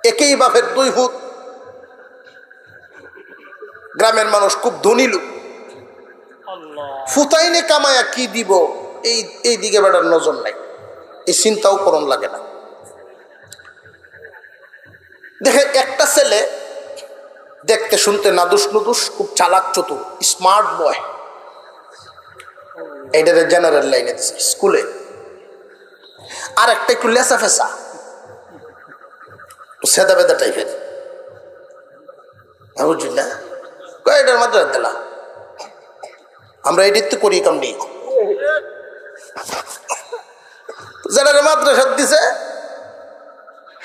একই বাপের দুই হুত, গ্রামের মানুষ খুব ধনী লোক, ফুতাইনে কামায়া কি দিব এই দিকে বেটার নজর নাই, এই চিন্তাও করণ লাগে না। দেখে একটা ছেলে দেখতে শুনতে নাদুস নুদুস, খুব চালাক চতুর, স্মার্ট বয়, এইটারে জেনারেল লাইনে দিছে স্কুলে। আর একটা একটু লেসা ফেসা, সেদা বেদা টাইপের, বুঝলি না, এটার মাদ্রাস দিলা, আমরা এডিট তো করি কাম নেই। যারা মাদ্রাসা দিছে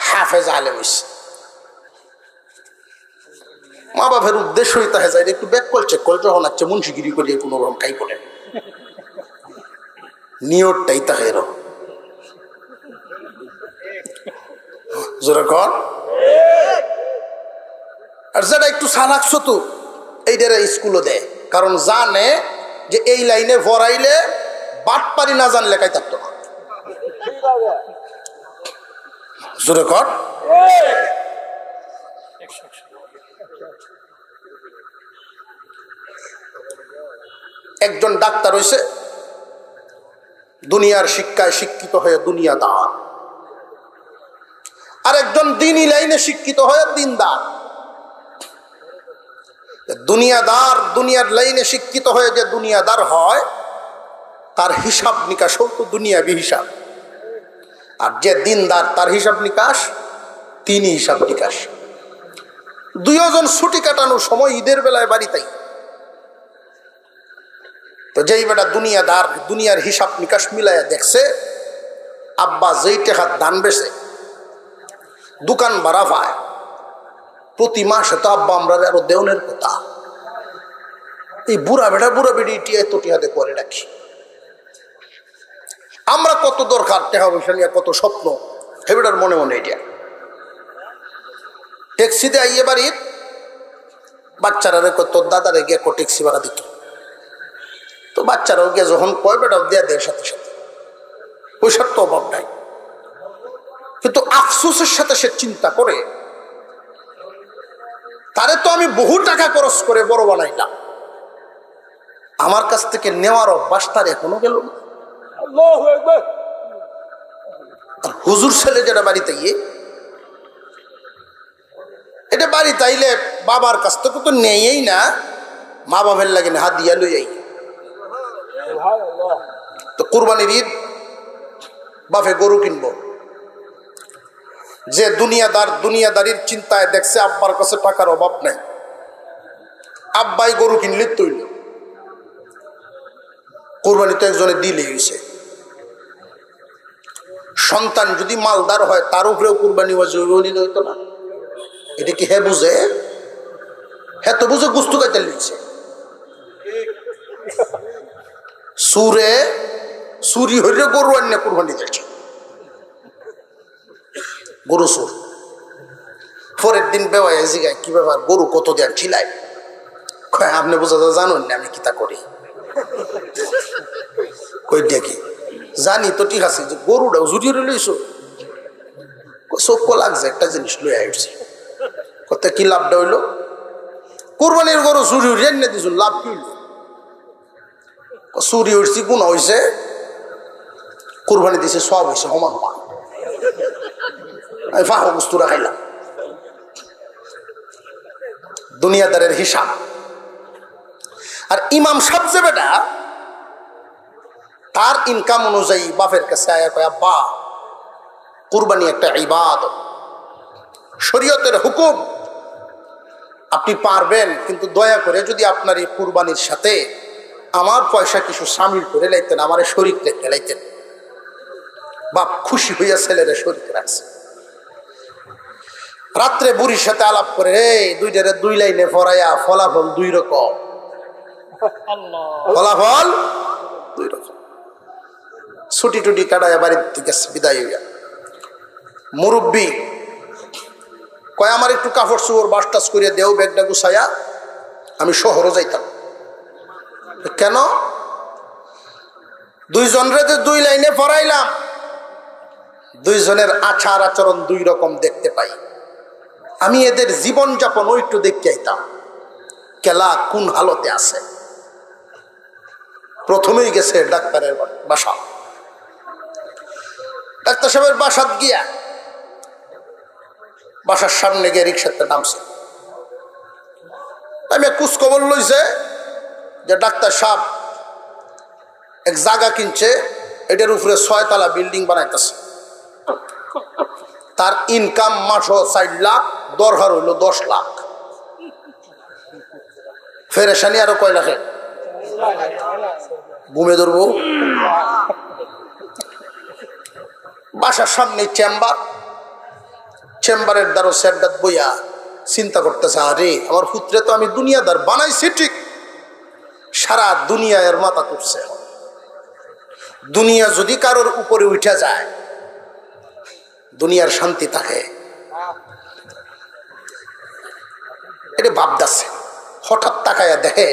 হাফেজ আলেম, মা বাপের উদ্দেশ্যই তাহে যায় একটু ব্যাক কল চেক করে, যখন আছে মুন্সিগিরি করিয়ে কোনো রকম কাই পড়ে নিয়তটাই তাহে এরকম জোরে কর। আর যারা একটু সালাক চতুর এইটারা স্কুলও দেয়, কারণ জানে যে এই লাইনে ভরাইলে বাটপারি না জানলে কাই থাকতো না। জোরে কর। একজন ডাক্তার হয়েছে, দুনিয়ার শিক্ষায় শিক্ষিত হয়ে দুনিয়াদার, আর একজন দিনই লাইনে শিক্ষিত হয়ে দিনদার। দুনিয়াদার দুনিয়ার লাইনে শিক্ষিত হয়ে যে দুনিয়াদার হয়, তার হিসাব নিকাশও তো দুনিয়াবি হিসাব, আর যে দিনদার তার হিসাব নিকাশ তিনি হিসাব নিকাশ। দুইজন ছুটি কাটানোর সময় ঈদের বেলায় বাড়িতেই, তো যেই বেটা দুনিয়াদার দুনিয়ার হিসাব নিকাশ মিলাইয়া দেখছে, আব্বা যেই টাকা দান বেছে দোকান ভাড়া পায় প্রতি মাসে, তো আব্বা আমরা আরো দেওনের কথা, এই বুড়া বেড়ি টিয়া তো টিয়াতে করে রাখি। আমরা কত দরকার টাকা পয়সা নিয়ে, কত স্বপ্ন, হেবেটার মনে মনে এটা। ট্যাক্সিতে আইয়ে বাড়ির বাচ্চারা তোর দাদারে গিয়ে ট্যাক্সি ভাড়া দিত, তো বাচ্চারাও গিয়ে যখন কয় বেটাও দেয়া দেয় সাথে সাথে, পয়সার তো অভাব নাই। কিন্তু আফসোসের সাথে সে চিন্তা করে, তারে তো আমি বহু টাকা খরচ করে বড় বানাইলাম, আমার কাছ থেকে নেওয়ার অভ্যাস তার এখনো গেল না। আর হুজুর ছেলে যেটা বাড়িতে গিয়ে, এটা বাড়িতে আইলে বাবার কাছ থেকে তো নেই না, মা বাবার লাগে না, হাত দিয়া লই যাই। তো কুরবানির ঈদ বাপে গরু কিনবো, যে দুনিয়াদারির চিন্তায় দেখছে আব্বার কাছে টাকার অভাব নাই, আব্বাই গরু কিনলে তৈল, কুরবানি তো একজনে দিলে হয়েছে। সন্তান যদি মালদার হয় তার উপরেও কুরবানি হইতো না, এটা কি হে বুঝে? হ্যাঁ তো বুঝে গুস্তু খাইতে লিখছে, চুরি হইলে গরু আনিয়ে কুরবানি দিয়েছে, গরু সুর। পরের দিন বেওয়ায় জিগায় কি ব্যাপার, গরু কত দেন ছিলাই? আপনি বোঝা জানুন না আমি কিতা করি, কই দেখি জানি তো ঠিক আছে, যে গরুটাও জুড়িয়ে লইছো, চোখ লাগছে একটা জিনিস লই আসছি, কত কি লাভটা হইলো? কুরবানির গরু চুরি উঠে এনে দিছুন, লাভ কি হইল? চুরি উঠছি গুণ হয়েছে, কুরবানি দিছে সব হয়েছে সমান, আমি ফাঁকা বস্তুরা খাইলাম। দুনিয়াদারের হিসাব। আর ইমাম সাহেব যে বেটা, তার ইনকাম অনুযায়ী বাপের কাছে আয়া কয়, আব্বা কুরবানি একটা ইবাদত, শরীয়তের হুকুম, আপনি পারবেন, কিন্তু দয়া করে যদি আপনার এই কুরবানির সাথে আমার পয়সা কিছু সামিল করে লাইতেন, আমার শরীর রেখে লাইতেন। বাপ খুশি হইয়া ছেলেরা শরীর রাখছে। রাত্রে বুড়ির সাথে আলাপ করে, দুইটারে দুই লাইনে ফরাইয়া ফলাফল দুই রকম, ফলাফল দুই রকম। ছুটি টুটি কাটাইয়া বাড়ির থেকে বিদায় হইয়া মুরব্বী কয়, আমার একটু কাপড় চোপড় বাস টাস করিয়া দেও, ব্যাগটা গুছাইয়া আমি শহরে যাইতাম। কেন? দুইজনরে যে দুই লাইনে পড়াইলাম, দুইজনের আচার আচরণ দুই রকম দেখতে পাই। আমি এদের জীবনযাপন একটু দেখতে আইতাম, কেলা কোন হালতে আছে। প্রথমেই গেছে ডাক্তারের বাসা। ডাক্তার সাহেবের বাসাত গিয়া বাসার সামনে গিয়ে রিক্সাতে নামছে। আমি খোঁজখবর লইছে যে ডাক্তার সাহেব এক জায়গা কিনছে, এটার উপরে 6 তলা বিল্ডিং বানাইতেছে। তার ইনকাম মাসও 4 লাখ, দরকার হইল 10 লাখ। ফেরেশানি আরো কয় লাখে ঘুমে ধরবো। বাসার সামনে চেম্বার, চেম্বারের দ্বারও সেডাত বইয়া চিন্তা করতেছে, আরে আমার পুত্রে তো আমি দুনিয়াদার বানাইছি ঠিক, সারা দুনিয়া এর মাথা তুলছে। দুনিয়া যদি কারোর উপরে উঠে যায় দুনিয়ার শান্তি থাকে, এটা ভাবতেছে। হঠাৎ তাকায়া দেখে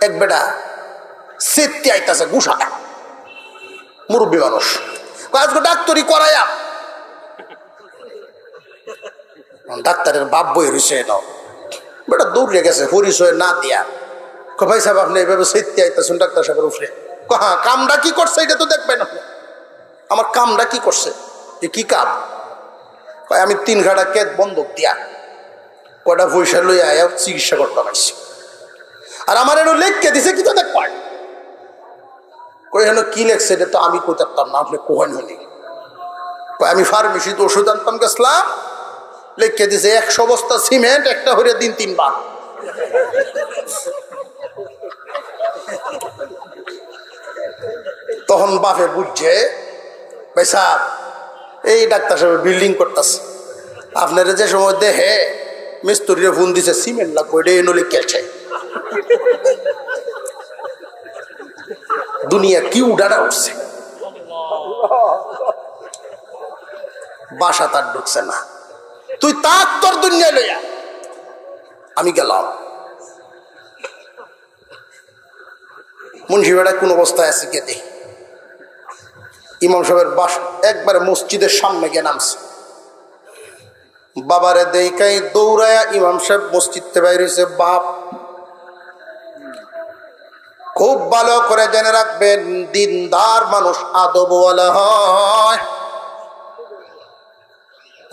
এক বেটা সেত্তি আইতাছে, গুসা মুরব্বী মানুষ, আজকে ডাক্তারি করাইয়া। ডাক্তারের বাপ বই রয়েছে, বেটা দৌড়ে গেছে পরিচয় না দিয়া। ভাই সাহেব আপনি এইভাবে সেত্তি আইতাছেন ডাক্তার সাহেবের উপরে? হ্যাঁ, কামটা কি করছে এটা তো দেখবেন আপনি। আমার কামটা কি করছে? যে কি কাম? আমি 3 ঘাটা কেট বন্ধক দিয়া কয়টা পয়সা লই আয়া চিকিৎসা করতে পারছি। আর আমার এনে লেখকে দিছে কি তো দেখ পায় কই হেন কি লেখছে এটা তো আমি কই থাকতাম না, আপনি কোহেন হনি। আমি ফার্মেসিতে ওষুধ আনতাম গেছিলাম, লেখকে দিছে 100 বস্তা সিমেন্ট একটা হইরে দিন 3 বার। তখন বাপে বুঝছে ভাই সাহেব এই ডাক্তার সাহেব বিল্ডিং করতেছে, আপনারা যে সময় দেখে মিস্ত্রিরে ফোন দিছে সিমেন্ট লাগবে, এটা এনে লিখেছে। দুনিয়া কি উড়াটা উঠছে, বাসা তার ঢুকছে না। তুই তার তোর দুনিয়া লইয়া আমি গেলাম। মুন্সিপাড়া কোন অবস্থায় আছে কে দেখি। ইমাম সাহেবের বাসা একবারে মসজিদের সামনে গিয়ে নামছে। বাবারে দেখাই দৌড়ায়া ইমাম সাহেব মসজিদ থেকে বাইর হয়েছে। বাপ খুব ভালো করে জেনে রাখবেন, দিনদার মানুষ আদবওয়ালা হয়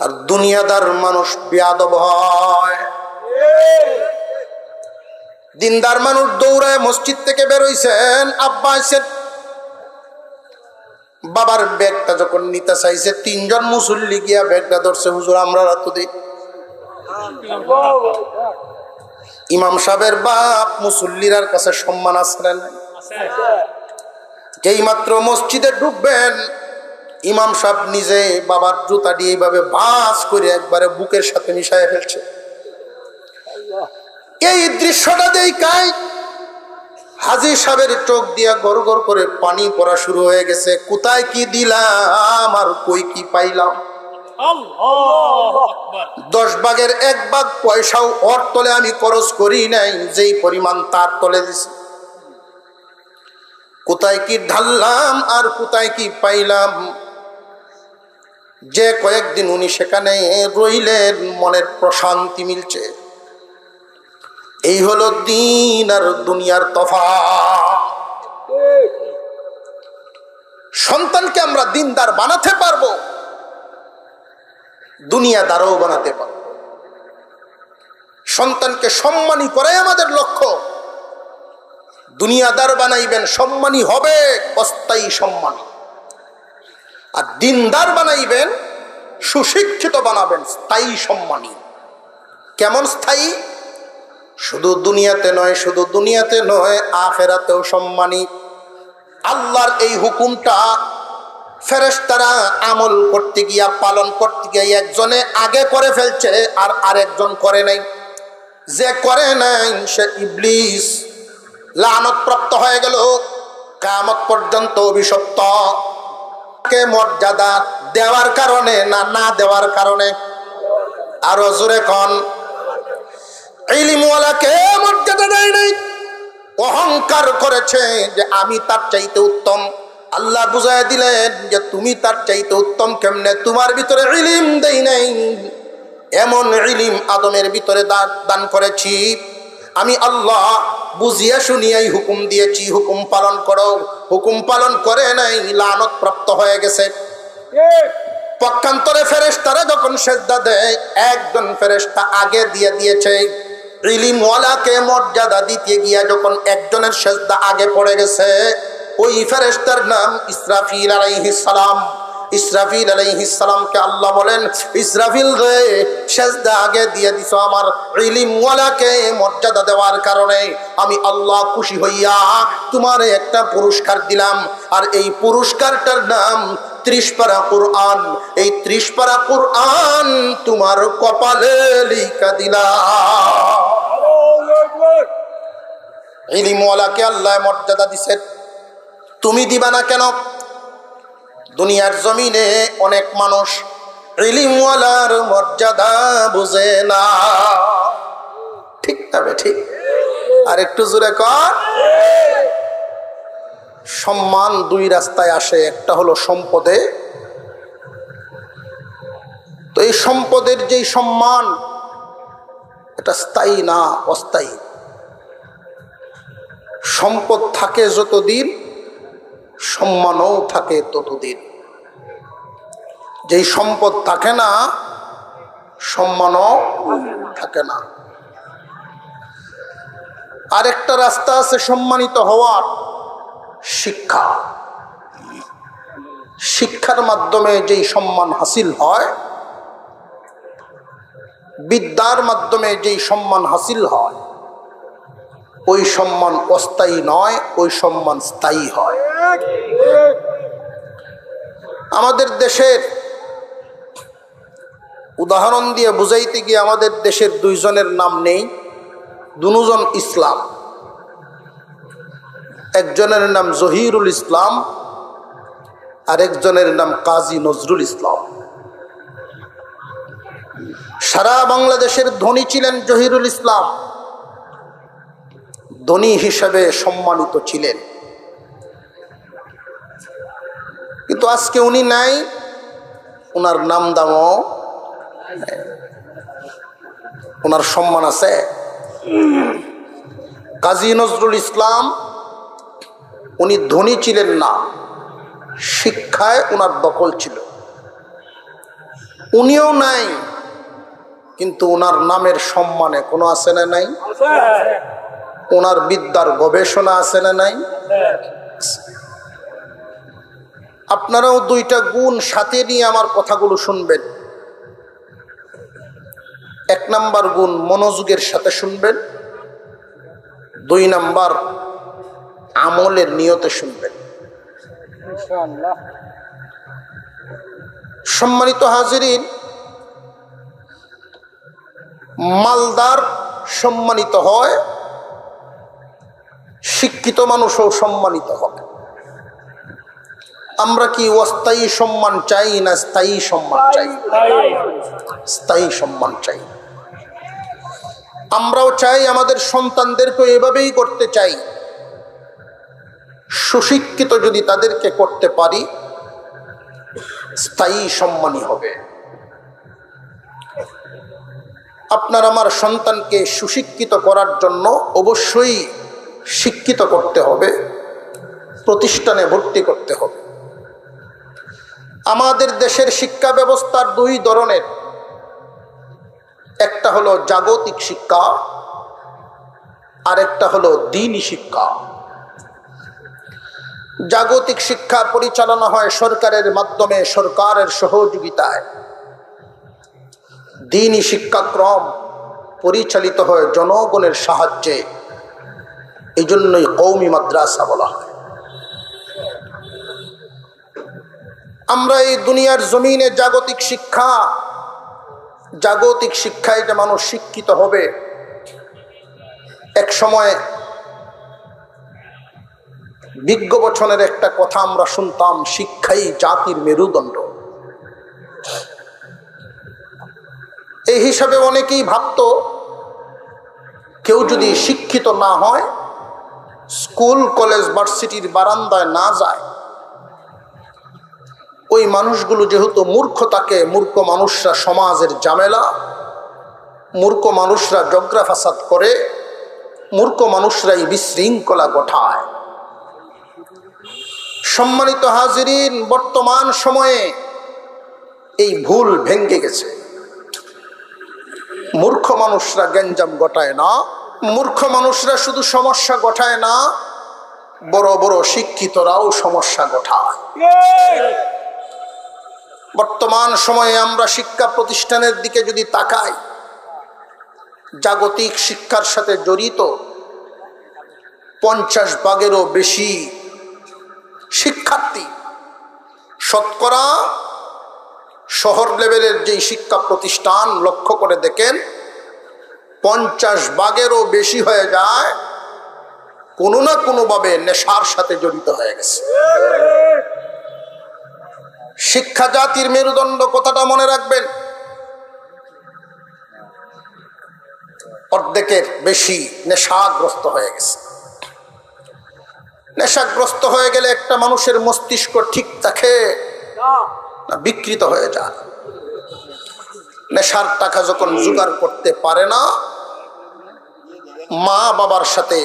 আর দুনিয়াদার মানুষ বেয়াদব হয়। দিনদার মানুষ দৌড়ায় মসজিদ থেকে বেরোইছেন, আব্বা আইছেন। বাবার ব্যাগটা যখন নিতে চাইছে 3 জন মুসল্লি গিয়া ব্যাগটা ধরছে, হুজুর আমরা রাত দিই। ইমাম সাহেবের বাপ মুসল্লিরার কাছে সম্মান আছে না? যেই মাত্র মসজিদে ঢুকবেন ইমাম সাহেব নিজে বাবার জুতা দিয়ে এইভাবে ভাঁজ করে একবারে বুকের সাথে মিশায় ফেলছে। এই দৃশ্যটা দেখাই হাজী সাহেবের চোখ দিয়া গড় গড় করে পানি পড়া শুরু হয়ে গেছে। কোথায় কি দিলাম আর কই কি পাইলাম। 10 ভাগের 1 ভাগ পয়সাও ওর তলে আমি খরচ করি নাই, যেই পরিমাণ তার তলে দিছি। কোথায় কি ঢাললাম আর কোথায় কি পাইলাম। যে কয়েকদিন উনি সেখানে রইলেন মনের প্রশান্তি মিলছে। এই হলো দিন আর দুনিয়ার তফাৎ। সন্তানকে আমরা দিনদার বানাতে পারবো, দুনিয়াদারও বানাতে পারবো। সন্তানকে সম্মানী করাই আমাদের লক্ষ্য। দুনিয়াদার বানাইবেন, সম্মানী হবে, অস্থায়ী সম্মানী। আর দিনদার বানাইবেন, সুশিক্ষিত বানাবেন, স্থায়ী সম্মানী। কেমন স্থায়ী? শুধু দুনিয়াতে নয়, শুধু দুনিয়াতে নয়, আখিরাতেও সম্মানী। আল্লাহর এই হুকুমটা ফেরেশতারা আমল করতে গিয়া, পালন করতে গিয়া একজনে আগে করে ফেলছে আর আরেকজন করে নাই। যে করে নাই সে ইবলিস, লানত প্রাপ্ত হয়ে গেল, কিয়ামত পর্যন্ত অভিশপ্ত। কে মর্যাদা দেওয়ার কারণে না না দেওয়ার কারণে? আরো জোরে কোন। ইলমওয়ালাকে মর্যাদা দেয় নাই, অহংকার করেছে যে আমি তার চাইতে উত্তম। আল্লাহ বুঝায় দিলেন যে তুমি তার চাইতে উত্তম কেমনে? তোমার ভিতরে ইলম দেই নাই, এমন ইলম আদমের ভিতরে দান করেছি, আমি আল্লাহ বুঝিয়া শুনিয়াই হুকুম দিয়েছি, হুকুম পালন করো। হুকুম পালন করে নাই, লানত প্রাপ্ত হয়ে গেছে। পক্ষান্তরে ফেরেশতারা যখন সেজদা দেয়, একজন ফেরেশতা আগে দিয়ে দিয়েছে। ইলমওয়ালাকে মর্যাদা দিতে গিয়া যখন একজনের সেজদা আগে পড়ে গেছে, ওই ফেরেশতার নাম ইসরাফিল আলাইহিস সালাম। ইসরাফিল আলাইহিস সালামকে আল্লাহ বলেন, ইসরাফিল রে, সেজদা আগে দিয়ে দিছো আমার ইলমওয়ালাকে মর্যাদা দেওয়ার কারণে আমি আল্লাহ খুশি হইয়া তোমারে একটা পুরস্কার দিলাম। আর এই পুরস্কারটার নাম 30 পারা কুরআন। এই 30 পারা কুরআন তোমার কপালে লিখা দিলাম। ইলমওয়ালাকে আল্লাহ মর্যাদা দিছেন, তুমি দিবা না কেন? দুনিয়ার জমিনে অনেক মানুষ ইলমওয়ালার মর্যাদা বুঝে না। ঠিক তবে ঠিক, আর একটু জোরে কর। সম্মান দুই রাস্তায় আসে, একটা হলো সম্পদে। তো এই সম্পদের যেই সম্মান, এটা স্থায়ী না, অস্থায়ী। সম্পদ থাকে যতদিন, সম্মানও থাকে ততদিন। যেই সম্পদ থাকে না, সম্মানও থাকে না। আরেকটা রাস্তা আছে সম্মানিত হওয়ার, শিক্ষা। শিক্ষার মাধ্যমে যেই সম্মান হাসিল হয়, বিদ্যার মাধ্যমে যেই সম্মান হাসিল হয়, ওই সম্মান অস্থায়ী নয়, ওই সম্মান স্থায়ী হয়। আমাদের দেশের উদাহরণ দিয়ে বুঝাইতে গিয়ে আমাদের দেশের দুইজনের নাম নেই, দুজন ইসলাম। একজনের নাম জহিরুল ইসলাম, আর একজনের নাম কাজী নজরুল ইসলাম। সারা বাংলাদেশের ধনী ছিলেন জহিরুল ইসলাম, ধনী হিসেবে সম্মানিত ছিলেন। কিন্তু আজকে উনি নাই, ওনার নাম দামও, ওনার সম্মান আছে। কাজী নজরুল ইসলাম, উনি ধনী ছিলেন না, শিক্ষায় ওনার দখল ছিল। উনিও নাই, কিন্তু ওনার নামের সম্মানে কোনো আছে না নাই? ওনার বিদ্যার গবেষণা আছে না নাই? আপনারাও দুইটা গুণ সাথে নিয়ে আমার কথাগুলো শুনবেন। 1 নাম্বার গুণ মনোযোগের সাথে শুনবেন, 2 নাম্বার আমলের নিয়তে শুনবেন। সম্মানিত হাজিরিন, মালদার সম্মানিত হয়, শিক্ষিত মানুষও সম্মানিত হবে। আমরা কি অস্থায়ী সম্মান চাই না স্থায়ী সম্মান চাই? স্থায়ী সম্মান চাই। আমরাও চাই আমাদের সন্তানদেরকে এভাবেই করতে চাই। সুশিক্ষিত যদি তাদেরকে করতে পারি, স্থায়ী সম্মানই হবে। আপনার আমার সন্তানকে সুশিক্ষিত করার জন্য অবশ্যই শিক্ষিত করতে হবে, প্রতিষ্ঠানে ভর্তি করতে হবে। আমাদের দেশের শিক্ষা ব্যবস্থার 2 ধরনের, একটা হলো জাগতিক শিক্ষা, আর একটা হলো দ্বীনি শিক্ষা। জাগতিক শিক্ষা পরিচালনা হয় সরকারের মাধ্যমে, সরকারের সহযোগিতায়। দ্বীনি শিক্ষাক্রম পরিচালিত হয় জনগণের সাহায্যে, এই জন্যই কওমি মাদ্রাসা বলা হয়। আমরা এই দুনিয়ার জমিনে জাগতিক শিক্ষায় যে মানুষ শিক্ষিত হবে, এক সময় বিজ্ঞ বচনের একটা কথা আমরা শুনতাম, শিক্ষাই জাতির মেরুদণ্ড। এই হিসাবে অনেকেই ভাবতো কেউ যদি শিক্ষিত না হয়, স্কুল কলেজ ভার্সিটির বারান্দায় না যায়, ওই মানুষগুলো যেহেতু মূর্খ, তাকে মূর্খ মানুষরা সমাজের ঝামেলা, মূর্খ মানুষরা ঝগড়া ফাসাদ করে, মূর্খ মানুষরাই বিশৃঙ্খলা ঘটায়। সম্মানিত হাজিরিন, বর্তমান সময়ে এই ভুল ভেঙে গেছে। মূর্খ মানুষরা গ্যাঞ্জাম ঘটায় না, মূর্খ মানুষরা শুধু সমস্যা ঘটায় না, বড় বড় শিক্ষিতরাও সমস্যা ঘটায়। বর্তমান সময়ে আমরা শিক্ষা প্রতিষ্ঠানের দিকে যদি তাকাই, জাগতিক শিক্ষার সাথে জড়িত 50% বেশি শিক্ষার্থী, শতকরা শহর লেভেলের যেই শিক্ষা প্রতিষ্ঠান লক্ষ্য করে দেখেন 50% বেশি হয়ে যায় কোনো না কোনোভাবে নেশার সাথে জড়িত হয়ে গেছে। শিক্ষা জাতির মেরুদণ্ড, কথাটা মনে রাখবেন। অর্ধেকের বেশি নেশাগ্রস্ত হয়ে গেছে। নেশাগ্রস্ত হয়ে গেলে একটা মানুষের মস্তিষ্ক ঠিক থাকে না, বিকৃত হয়ে যায়। নেশার টাকা যখন জোগাড় করতে পারে না, মা বাবার সাথে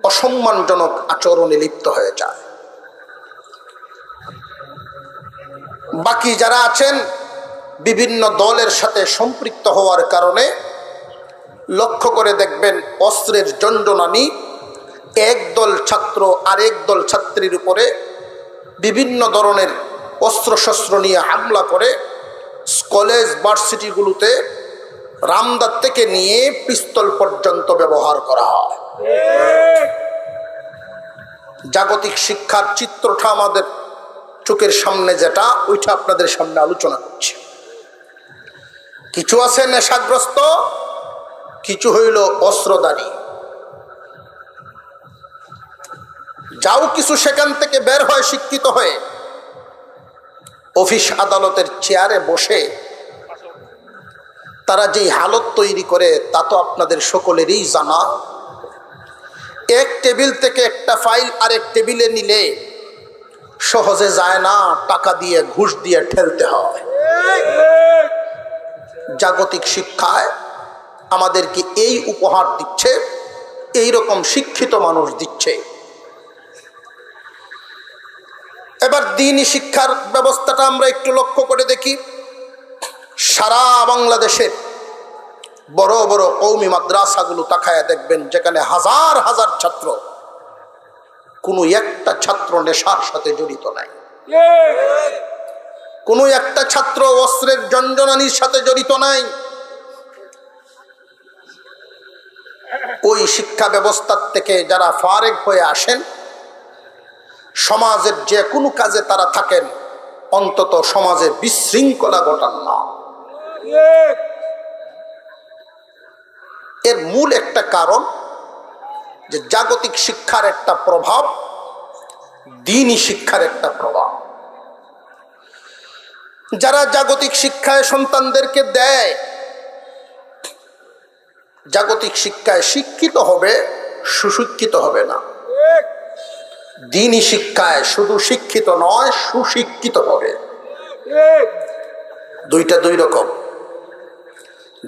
অসম্মানজনক আচরণে লিপ্ত হয়ে যায়। বাকি যারা আছেন বিভিন্ন দলের সাথে সম্পৃক্ত হওয়ার কারণে লক্ষ্য করে দেখবেন অস্ত্রের জঞ্জনানি, একদল ছাত্র আরেক দল ছাত্রীর উপরে বিভিন্ন ধরনের অস্ত্রশস্ত্র নিয়ে হামলা করে। কলেজ ভার্সিটিগুলোতে রামদার থেকে নিয়ে পিস্তল পর্যন্ত ব্যবহার করা হয়। জাগতিক শিক্ষার চিত্রটা আমাদের চোখের সামনে, যেটা ওইটা আপনাদের সামনে আলোচনা করছি। কিছু আছে নেশাগ্রস্ত, কিছু হইল অস্ত্রধারী। যাও কিছু সেখান থেকে বের হয় শিক্ষিত হয়ে, অফিস আদালতের চেয়ারে বসে তারা যেই হালত তৈরি করে তা তো আপনাদের সকলেরই জানা। এক টেবিল থেকে একটা ফাইল আরেক টেবিলে নিলে সহজে যায় না, টাকা দিয়ে ঘুষ দিয়ে ঠেলতে হয়। জাগতিক শিক্ষায় আমাদেরকে এই উপহার দিচ্ছে, এই রকম শিক্ষিত মানুষ দিচ্ছে। এবার দ্বীনি শিক্ষার ব্যবস্থাটা আমরা একটু লক্ষ্য করে দেখি। সারা বাংলাদেশের বড় বড় কওমি মাদ্রাসাগুলো তাকায়া দেখবেন, যেখানে হাজার হাজার ছাত্র, কোনো একটা ছাত্র নেশার সাথে জড়িত নাই, কোনো একটা ছাত্র অস্ত্রের জঞ্জনানির সাথে জড়িত নাই। ওই শিক্ষা ব্যবস্থার থেকে যারা ফারেক হয়ে আসেন, সমাজের যে কোনো কাজে তারা থাকেন, অন্তত সমাজে বিশৃঙ্খলা ঘটান না। এর মূল একটা কারণ যে জাগতিক শিক্ষার একটা প্রভাব, দ্বীনি শিক্ষার একটা প্রভাব। যারা জাগতিক শিক্ষায় সন্তানদেরকে দেয়, জাগতিক শিক্ষায় শিক্ষিত হবে, সুশিক্ষিত হবে না। দ্বীনি শিক্ষায় শুধু শিক্ষিত নয়, সুশিক্ষিত হবে। দুইটা দুই রকম।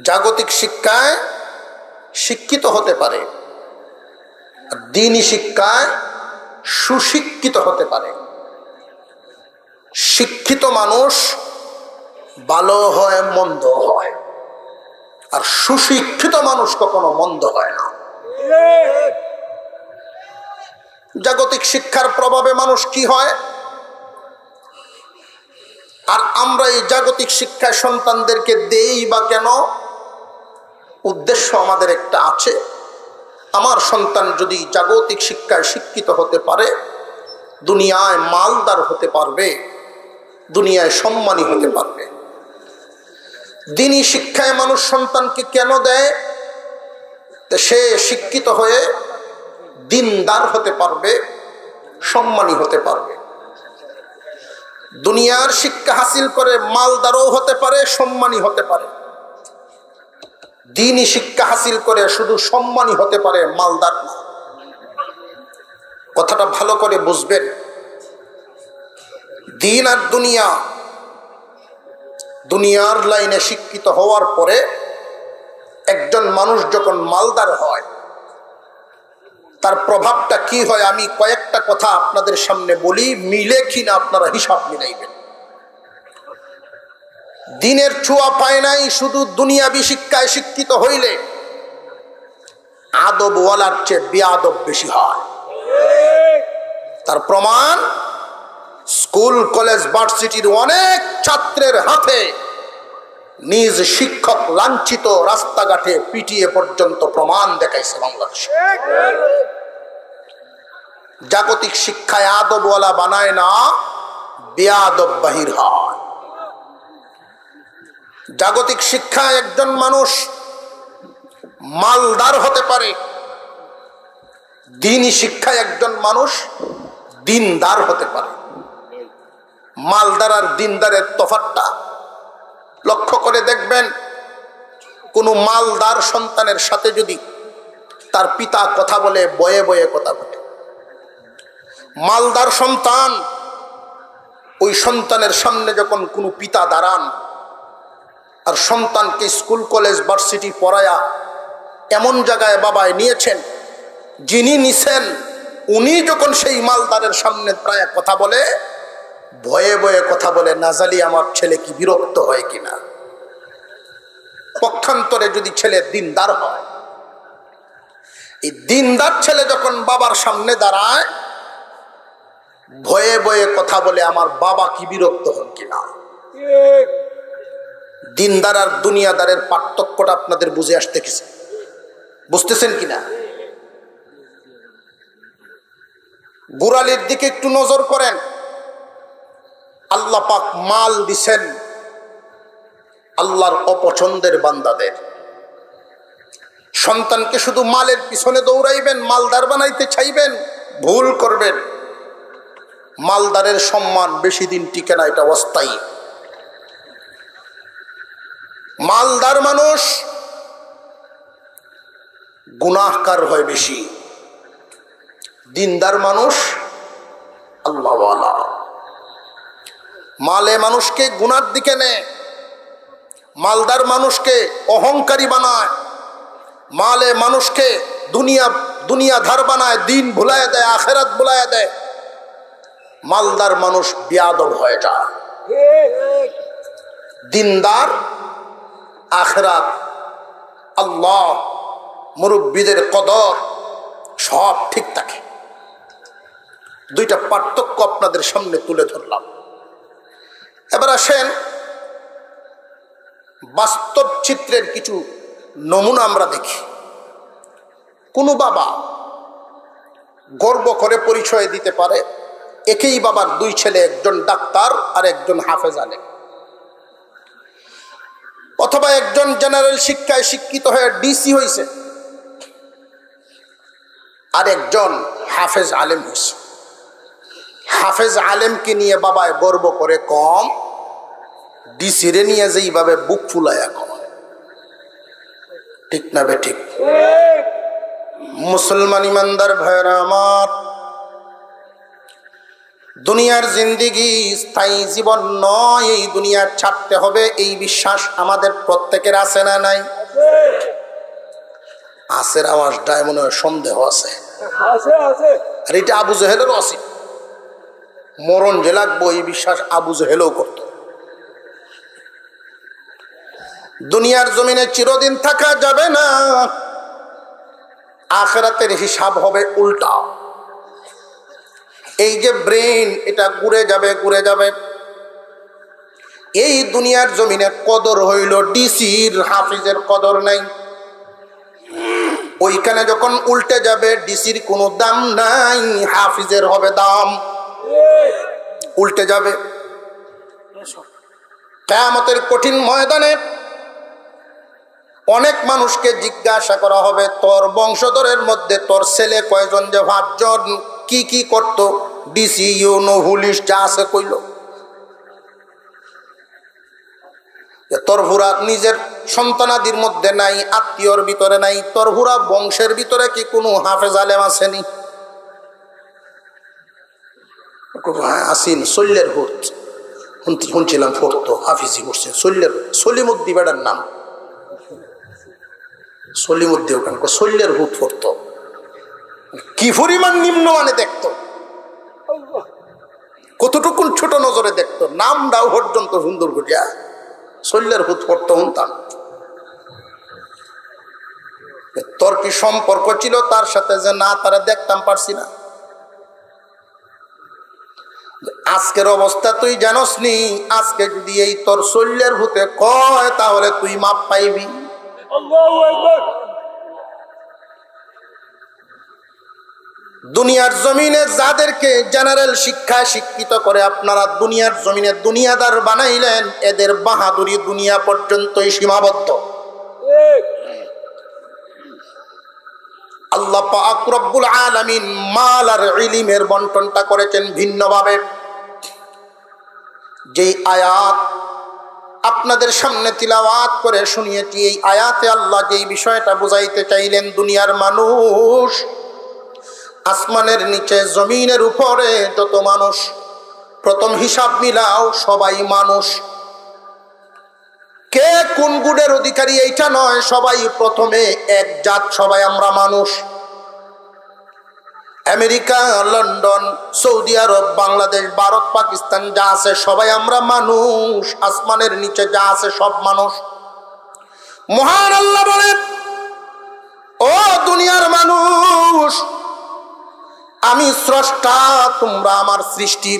জাগতিক শিক্ষায় শিক্ষিত হতে পারে, আর দ্বীনি শিক্ষায় সুশিক্ষিত হতে পারে। শিক্ষিত মানুষ ভালো হয়, মন্দ হয়, আর সুশিক্ষিত মানুষ কখনো মন্দ হয় না। জাগতিক শিক্ষার প্রভাবে মানুষ কি হয়, আর আমরা এই জাগতিক শিক্ষায় সন্তানদেরকে দেই বা কেন? উদ্দেশ্য আমাদের একটা আছে। আমার সন্তান যদি জাগতিক শিক্ষায় শিক্ষিত হতে পারে, দুনিয়ায় মালদার হতে পারবে, দুনিয়ায় সম্মানী হতে পারবে। দ্বীনি শিক্ষায় মানুষ সন্তানকে কেন দেয়? সে শিক্ষিত হয়ে দিনদার হতে পারবে, সম্মানী হতে পারবে। দুনিয়ার শিক্ষা হাসিল করে মালদারও হতে পারে, সম্মানী হতে পারে। দ্বীনি শিক্ষা হাসিল করে শুধু সম্মানী হতে পারে, মালদার না। কথাটা ভালো করে বুঝবেন। দ্বীন আর দুনিয়া, দুনিয়ার লাইনে শিক্ষিত হওয়ার পরে একজন মানুষ যখন মালদার হয় তার প্রভাবটা কি হয় আমি কয়েকটা কথা আপনাদের সামনে বলি, মিলে কিনা আপনারা হিসাব মিলাইবেন। দিনের ছোঁয়া পায় নাই, শুধু দুনিয়াবি শিক্ষায় শিক্ষিত হইলে আদবওয়ালার চেয়ে বেয়াদব বেশি হয়। তার প্রমাণ স্কুল কলেজ ভার্সিটির অনেক ছাত্রের হাতে নিজ শিক্ষক লাঞ্ছিত, রাস্তাঘাটে পিটিয়ে পর্যন্ত প্রমাণ দেখাইছে বাংলাদেশে। জাগতিক শিক্ষায় আদবওয়ালা বানায় না, বেয়াদব বাহির হয়। জাগতিক শিক্ষায় একজন মানুষ মালদার হতে পারে, দ্বীনি শিক্ষায় একজন মানুষ দিনদার হতে পারে। মালদার আর দিনদারের তফাৎটা লক্ষ্য করে দেখবেন। কোনো মালদার সন্তানের সাথে যদি তার পিতা কথা বলে বয়ে বয়ে কথা বলে, মালদার সন্তান ওই সন্তানের সামনে যখন কোনো পিতা দাঁড়ান আর সন্তানকে স্কুল কলেজ ভার্সিটি পড়ায়া এমন জায়গায় বাবায় নিয়েছেন, যিনি নিছেন উনি যখন সেই মালদারের সামনে প্রায় কথা বলে, ভয়ে ভয়ে কথা বলে, না জানি আমার ছেলে কি বিরক্ত হয় কিনা। পক্ষান্তরে যদি ছেলে দিনদার হয়, এই দিনদার ছেলে যখন বাবার সামনে দাঁড়ায়, ভয়ে ভয়ে কথা বলে, আমার বাবা কি বিরক্ত হন কিনা। দিনদার আর দুনিয়াদারের পার্থক্যটা আপনাদের বুঝে আসতে গেছে, বুঝতেছেন কিনা? গোড়ালির দিকে একটু নজর করেন। আল্লাহ পাক মাল দিছেন আল্লাহর অপছন্দের বান্দাদের। সন্তানকে শুধু মালের পিছনে দৌড়াইবেন, মালদার বানাইতে চাইবেন, ভুল করবেন। মালদারের সম্মান বেশি দিন টিকে না, এটা অস্থায়ী। মালদার মানুষ গুনাহগার হয় বেশি, দিনদার মানুষ আল্লাহওয়ালা। মালে মানুষকে গুনার দিকে নেয়, মালদার মানুষকে অহংকারী বানায়, মালে মানুষকে দুনিয়াধার বানায়, দিন ভুলায় দেয়, আখেরাত ভুলায় দেয়। মালদার মানুষ বেয়াদব হয়ে যায়। দিনদার, আখেরাত, আল্লাহ, মুরব্বীদের কদর সব ঠিক থাকে। দুইটা পার্থক্য আপনাদের সামনে তুলে ধরলাম। এবার আসেন বাস্তব চিত্রের কিছু নমুনা আমরা দেখি। কোনো বাবা গর্ব করে পরিচয় দিতে পারে একই বাবার দুই ছেলে, একজন ডাক্তার আর একজন হাফেজ আলেম, অথবা একজন জেনারেল শিক্ষায় শিক্ষিত হয়ে ডিসি হয়েছে আর একজন হাফেজ আলেম হয়েছে। হাফেজ আলেমকে নিয়ে বাবায় গর্ব করে কম, ডিসিরে নিয়ে যেইভাবে বুক ফুলায়া কম। ঠিক না বে ঠিক? মুসলমান ইমানদার ভাইরা আমার, দুনিয়ার জিন্দিগি স্থায়ী জীবন নয়, এই দুনিয়া ছাড়তে হবে, এই বিশ্বাস আমাদের প্রত্যেকের আছে না নাই? আসের আওয়াজটায় মনে হয় সন্দেহ আছে। আর এটা আবু জেহেলেরও আছে, মরণ যে লাগবো এই বিশ্বাস আবু জেহেলও করত। দুনিয়ার জমিনে চিরদিন থাকা যাবে না, আখিরাতের হিসাব হবে উল্টা। এই যে ব্রেন, এটা ঘুরে যাবে ঘুরে যাবে। এই দুনিয়ার জমিনে কদর হইল ডিসির, হাফিজের কদর নাই। ওইখানে যখন উল্টে যাবে, ডিসির কোনো দাম নাই, হাফিজের হবে দাম। উল্টে যাবে। কিয়ামতের কঠিন ময়দানে অনেক মানুষকে জিজ্ঞাসা করা হবে, তোর বংশধরের মধ্যে তোর ছেলে কয়জন, যে 5 জন, কি কি করত, ডিসি, ইউনো, পুলিশ যা আছে কইল। তোর হুরা নিজের সন্তানাদির মধ্যে নাই, আত্মীয়র ভিতরে নাই, তোর হুরা বংশের ভিতরে কি কোনো হাফেজ আলেম আসেনি? আসিন, শল্যের হুত শুনছিলাম পড়তো, হাফিজি করছে, শল্যের সলিমুদ্দি বেড়ার নাম। সলিমুদ্দিন ওখান শল্যের হুত পড়ত, কি পরিমাণ নিম্নমানে দেখতো, কতটুকুন ছোট নজরে দেখতো, নামটাও পর্যন্ত সুন্দর করিয়া শল্যের হুত পড়তো শুনতাম। তোর কি সম্পর্ক ছিল তার সাথে যে না তারা দেখতাম পারছি না? আজকের অবস্থা তুই জানোস নি, আজকে যদি এই তোর শল্যের হুতে কয় তাহলে তুই মাপ পাইবি। দুনিয়ার জমিনে যাদেরকে জেনারেল শিক্ষায় শিক্ষিত করে আপনারা দুনিয়ার জমিনে দুনিয়াদার বানাইলেন, এদের বাহাদুরি দুনিয়া পর্যন্তই সীমাবদ্ধ। আল্লাহ পাক রব্বুল আলামিন মাল আর ইলমের বন্টনটা করেছেন ভিন্নভাবে। যেই আয়াত আপনাদের সামনে তিলাওয়াত করে শুনিয়েছি, এই আয়াতে আল্লাহ যেই বিষয়টা বুঝাইতে চাইলেন, দুনিয়ার মানুষ, আসমানের নিচে জমিনের উপরে যত মানুষ, প্রথম হিসাব মিলাও সবাই মানুষ। কে কোন গুণের অধিকারী এইটা নয়, সবাই প্রথমে এক জাত, সবাই আমরা মানুষ। আমেরিকা, লন্ডন, সৌদি আরব, বাংলাদেশ, ভারত, পাকিস্তান যা আছে সবাই আমরা মানুষ। আসমানের নিচে যা আছে সব মানুষ। মহান আল্লাহ বলেন, ও দুনিয়ার মানুষ, আমি স্রষ্টা, তোমরা আমার সৃষ্টি,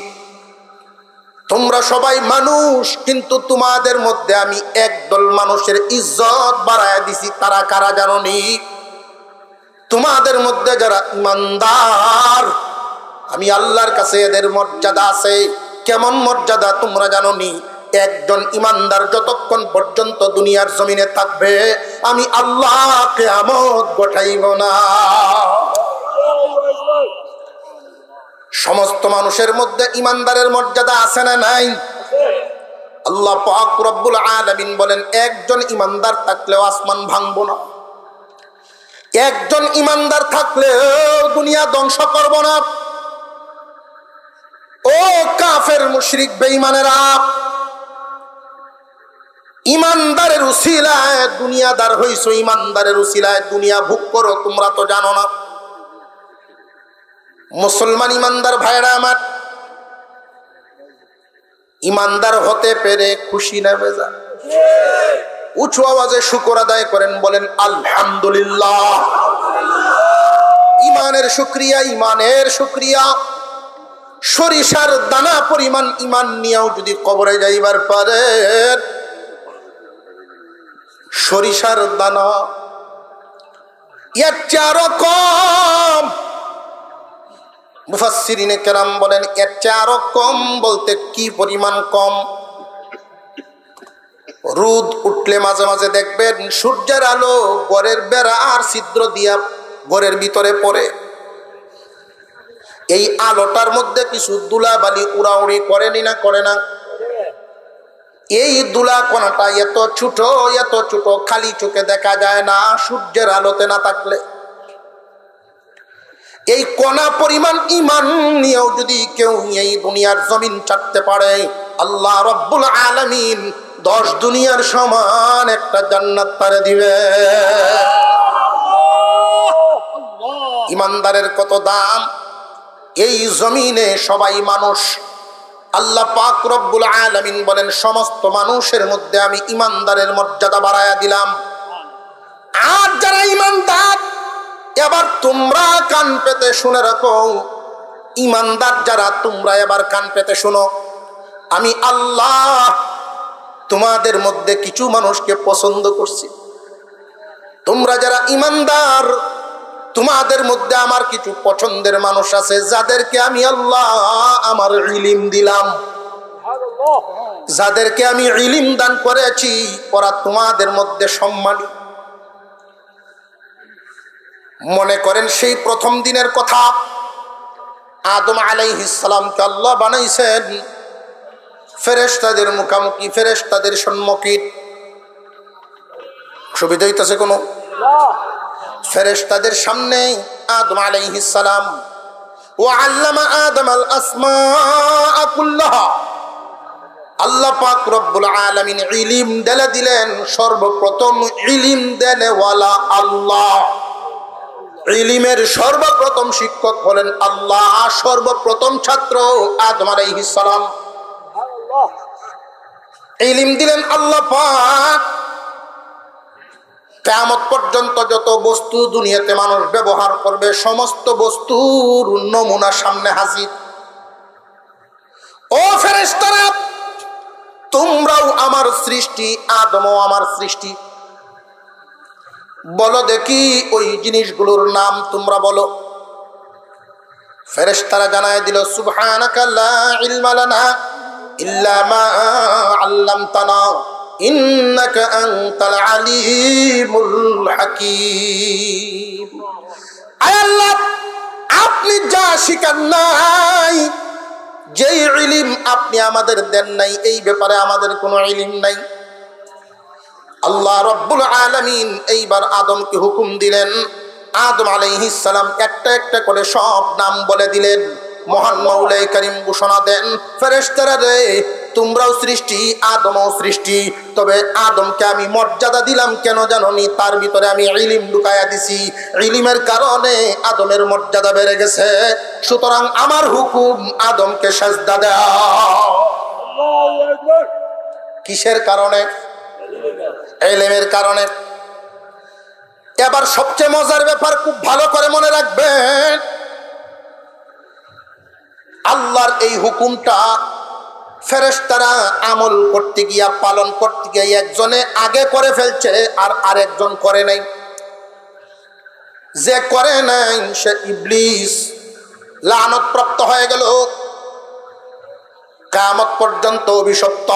তোমরা সবাই মানুষ, কিন্তু তোমাদের মধ্যে আমি একদল মানুষের ইজ্জত বাড়ায় দিছি। তারা কারা জানো নি? তোমাদের মধ্যে যারা ইমানদার, আমি আল্লাহর কাছে এদের মর্যাদা আছে। কেমন মর্যাদা তোমরা জানো নি? একজন ইমানদার যতক্ষণ পর্যন্ত দুনিয়ার জমিনে থাকবে, আমি আল্লাহ কিয়ামত ঘটাইব না। সমস্ত মানুষের মধ্যে ইমানদারের মর্যাদা আছে না নাই? আল্লাহ পাক রব্বুল আলামিন বলেন, একজন ইমানদার থাকলেও আসমান ভাঙবো না, একজন ইমানদার থাকলেও দুনিয়া ধ্বংস করব না। ও কাফের মুশরিক বেঈমানেরা, ইমানদারের উসিলায় দুনিয়াদার হইছো, ইমানদারের উসিলায় দুনিয়া ভোগ করো, তোমরা তো জানো না। মুসলমান ইমানদার ভাইরা আমার, ইমানদার হতে পেরে খুশি না বেজা? উঁচু আওয়াজে শুকর আদায় করেন, বলেন আলহামদুলিল্লাহ। ইমানের শুকরিয়া, ইমানের শুকরিয়া। সরিষার দানা পরিমাণ ইমান নিয়েও যদি কবরে যাইবার পারেন, সরিষার দানা এর চেয়ে কম। মুফাসসিরিনে কেরাম বলেন, এর চেয়ে আরো কম বলতে কি পরিমাণ কম? রোদ উঠলে মাঝে মাঝে দেখবেন সূর্যের আলো ঘরের বেড়া আর ছিদ্র দিয়া ঘরের ভিতরে পড়ে। এই আলোটার মধ্যে কিছু ধুলা বালি উড়াউড়ি করেনি না করে না? এই ধুলা কণাটা এত ছোট, এত ছোট, খালি চোখে দেখা যায় না সূর্যের আলোতে না থাকলে। এই কণা পরিমাণ ইমান নিয়েও যদি কেউ এই দুনিয়ার জমিন চাটতে পারে, আল্লাহ রব্বুল আলামিন 10 দুনিয়ার সমান একটা জান্নাত তারে দিবে। ইমানদারের কত দাম! এই জমিনে সবাই মানুষ। আল্লাহ পাক রব্বুল আলামিন বলেন, সমস্ত মানুষের মধ্যে আমি ইমানদারের মর্যাদা বাড়ায়া দিলাম। আর যারা ইমানদার, এবার তোমরা কান পেতে শুনে রাখো, ইমানদার যারা তোমরা এবার কান পেতে শোনো, আমি আল্লাহ তোমাদের মধ্যে কিছু মানুষকে পছন্দ করছি। তোমরা যারা ইমানদার, তোমাদের মধ্যে আমার কিছু পছন্দের মানুষ আছে, যাদেরকে আমি আল্লাহ আমার ইলম দিলাম, যাদেরকে আমি ইলম দান করেছি, ওরা তোমাদের মধ্যে সম্মানী। মনে করেন সেই প্রথম দিনের কথা, আদম আলাইহিস সালামকে আল্লাহ বানাইছেন ফেরেশতাদের মুখামুখি, ফেরেশতাদের সম্মুখে। সুবিধা হইতেছে কোনো? ফেরেশতাদের সামনে আদম আলাইহিস সালাম, ওয়া আল্লামা আদম আল আসমাআ কুল্লাহা, আল্লাহ পাক রব্বুল আলামিন ইলম দেলে দিলেন, সর্বপ্রথম ইলম দেনেওয়ালা আল্লাহ। ইলমের সর্বপ্রথম শিক্ষক হলেন আল্লাহ, সর্বপ্রথম ছাত্র আদম আলাইহিস সালাম। ইলম দিলেন আল্লাহ পাক। কিয়ামত পর্যন্ত যত বস্তু দুনিয়াতে মানুষ ব্যবহার করবে, সমস্ত বস্তুর নমুনা সামনে হাজির। ও ফেরেশতারা, তোমরাও আমার সৃষ্টি, আদমও আমার সৃষ্টি। বলো দেখি ওই জিনিসগুলোর নাম তোমরা বলো। ফেরেশতারা জানায় দিল, সুবহানাকা লা ইলমা লানা ইল্লা মা আল্লামতানা ইন্নাকা আনতাল আলিমুল হাকীম। আয় আল্লাহ, আপনি যা শিখান নাই, যেই ইলম আপনি আমাদের দেন নাই, এই ব্যাপারে আমাদের কোনো ইলম নাই। আল্লাহ রাব্বুল আলামিন এইবার আদমকে হুকুম দিলেন। আদম আলাইহিস সালাম একটা একটা করে সব নাম বলে দিলেন। মহান মাওলাই কারীম ঘোষণা দেন, ফেরেশতারা রে, তোমরাও সৃষ্টি, আদমও সৃষ্টি। তবে আদমকে আমি মর্যাদা দিলাম কেন জানোনি? তার ভিতরে আমি ইলম ঢুকায়া দিছি। ইলমের কারণে আদমের মর্যাদা বেড়ে গেছে। সুতরাং আমার হুকুম, আদমকে সাজদা দাও। আল্লাহু আকবার। কিসের কারণে? ইলমের কারণে। এবার সবচেয়ে মজার ব্যাপার, খুব ভালো করে মনে রাখবেন, আল্লাহর এই হুকুমটা ফেরেশতারা আমল করতে গিয়া, পালন করতে গিয়ে একজনে আগে করে ফেলছে আর আরেকজন করে নাই। যে করে নাই সে ইবলিস, লানত প্রাপ্ত হয়ে গেল, কিয়ামত পর্যন্ত অভিশপ্ত।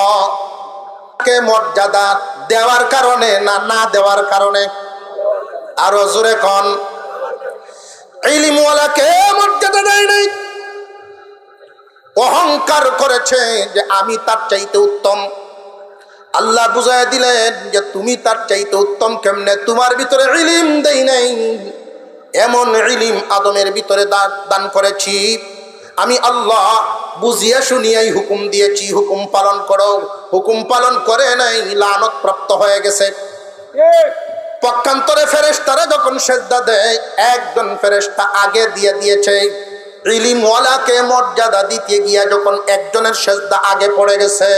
কে মর্যাদা দেওয়ার কারণে না না দেওয়ার কারণে? আরো জোরে কোন। ইলমওয়ালাকে মর্যাদা দেয় নাই, অহংকার করেছে যে আমি তার চাইতে উত্তম। আল্লাহ বুঝায় দিলেন যে তুমি তার চাইতে উত্তম কেমনে? তোমার ভিতরে ইলম দেই নাই, এমন ইলম আদমের ভিতরে দান করেছি। আমি আল্লাহ বুঝিয়া শুনিয়াই হুকুম দিয়েছি, হুকুম পালন করো। হুকুম পালন করে নাই, লানত প্রাপ্ত হয়ে গেছে। পক্ষান্তরে ফেরেশতারা যখন সেজদা দেয়, একজন ফেরেশতা আগে দিয়ে দিয়েছে। ইলমওয়ালাকে মর্যাদা দিতে গিয়া যখন একজনের সেজদা আগে পড়ে গেছে,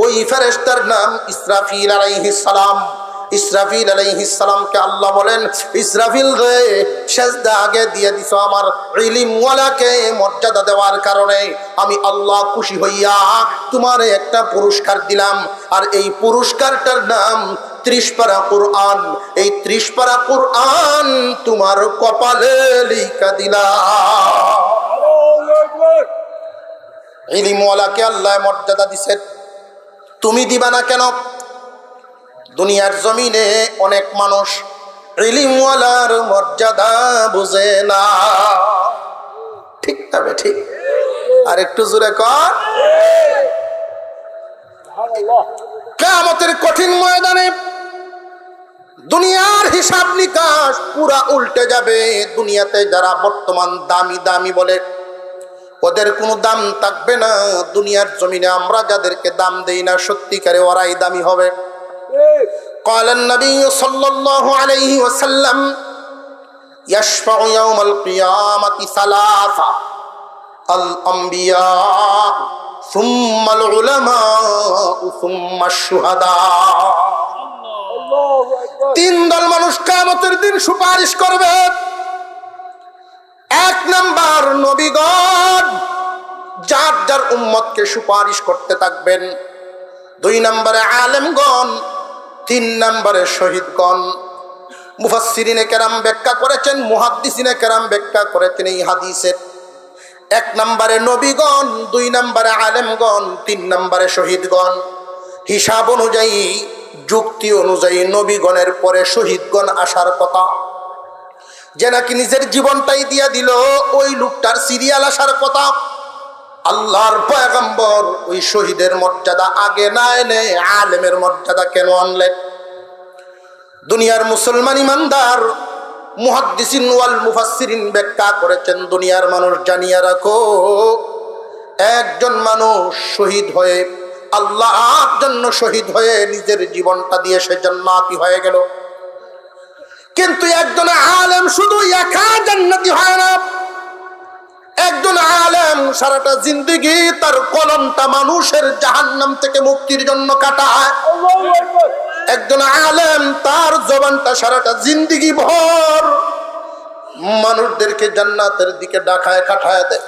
ওই ফেরেশতার নাম ইসরাফিল আলাইহিস সালাম। ইসরাফিল আলাইহিস সালামকে আল্লাহ বলেন, ইসরাফিল রে, সেজদা আগে দিয়ে দিছো আমার ইলমওয়ালাকে মর্যাদা দেওয়ার কারণে। আমি আল্লাহ খুশি হইয়া তোমার একটা পুরস্কার দিলাম, আর এই পুরস্কারটার নাম 30 পারা কোরআন। এই 30 পারা কোরআন তোমার কপালে লিখা দিলাম। ইলমওয়ালাকে আল্লাহ মর্যাদা দিছেন, তুমি দিবা না কেন? দুনিয়ার জমিনে অনেক মানুষ ইলমওয়ালার মর্যাদা বুঝে না। ঠিক না বে ঠিক? আর একটু জোরে কর। কিয়ামতের কঠিন ময়দানে দুনিয়ার হিসাব নিকাশ পুরা উল্টে যাবে। দুনিয়াতে যারা বর্তমান দামি দামি বলে, ওদের কোনো দাম থাকবে না। দুনিয়ার জমিনে আমরা যাদেরকে দাম দেই না, সত্যিকারে ওরাই দামি হবে। قال النبي صلى الله عليه وسلم يشفع يوم القيامة ثلاثة: الأنبياء ثم العلماء ثم الشهداء। তিন দল মানুষ কিয়ামতের দিন সুপারিশ করবে। এক নাম্বার নবীগণ, যার যার উম্মতকে সুপারিশ করতে থাকবেন। 2 নম্বরে আলেমগণ, 3 নম্বরে শহীদগণ। মুফাসসিরিনে কেরাম ব্যাখ্যা করেছেন, মুহাদ্দিসিনে কেরাম ব্যাখ্যা করেছেন এই হাদিসের। 1 নম্বরে নবীগণ, 2 নম্বরে আলেমগণ, 3 নম্বরে শহীদগণ। হিসাব অনুযায়ী, যুক্তি অনুযায়ী নবীগণের পরে শহীদগণ আসার কথা। যে নাকি নিজের জীবনটাই দিয়া দিল, ওই লোকটার সিরিয়াল আসার কথা। আল্লাহর পয়গম্বর ওই শহীদের মর্যাদা আগে না এনে আলেমের মর্যাদা কেন আনলেন? দুনিয়ার মুসলমান ইমানদার মুহাদ্দিসিন ওয়াল মুফাসসিরিন ব্যাখ্যা করেছেন, দুনিয়ার মানুষ জানিয়া রাখো, একজন মানুষ শহীদ হয়ে আল্লাহর জন্য শহীদ হয়ে নিজের জীবনটা দিয়ে সে জান্নাতি হয়ে গেল। কিন্তু একজন আলেম শুধু একা জান্নাতি হয় না, একজন আলেম সারাটা জিন্দেগি তার কলমটা মানুষের জাহান্নাম থেকে মুক্তির জন্য কাটায়। একজন আলেম তার জবানটা সারাটা জিন্দেগি ভর মানুষদেরকে জান্নাতের দিকে ডাকায় কাটায় দেয়।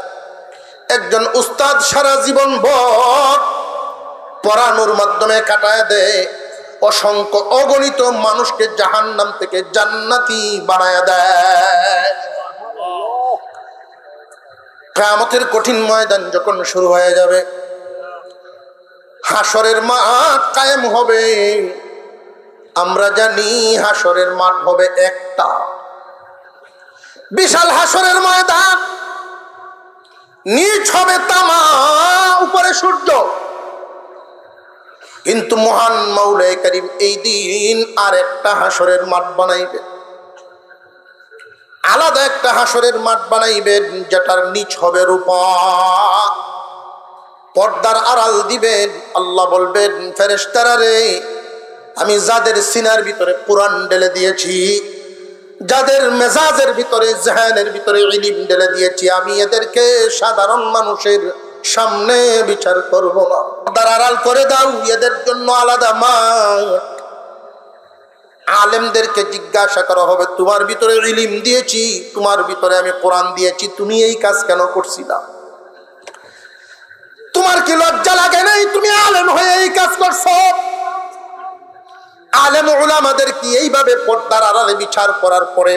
একজন উস্তাদ সারা জীবন ভর পড়ানোর মাধ্যমে কাটায় দেয়, অসংখ্য অগণিত মানুষকে জাহান্নাম থেকে জান্নাতি বানায় দেয়। কিয়ামতের কঠিন ময়দান যখন শুরু হয়ে যাবে, হাসরের মাঠ কায়েম হবে। আমরা জানি হাসরের মাঠ হবে একটা বিশাল হাসরের ময়দান, নিচ হবে তামা, উপরে সূর্য। কিন্তু মহান মাওলাই কারীম এই দিন আর একটা হাসরের মাঠ বানাইবেন, আলাদা একটা হাসরের মাঠ বানাইবেন, যেটার নিচ হবে রূপা, পর্দার আড়াল দিবেন। আল্লাহ বলবেন, ফেরেশতারা রে, আমি যাদের সিনার ভিতরে কোরআন ঢেলে দিয়েছি, যাদের মেজাজের ভিতরে জেহেনের ভিতরে ইলম ঢেলে দিয়েছি, আমি এদেরকে সাধারণ মানুষের সামনে বিচার করব না, পর্দার আড়াল করে দাও, এদের জন্য আলাদা মাঠ। আলেমদেরকে জিজ্ঞাসা করা হবে, তোমার ভিতরে ইলম দিয়েছি, তোমার ভিতরে আমি কোরআন দিয়েছি, তুমি এই কাজ কেন করছিলা? তোমার কি লজ্জা লাগে নাই? তুমি আলেম হয়ে এই কাজ করছো? আলেম উলামাদের কি এইভাবে পর্দার আড়ালে বিচার করার পরে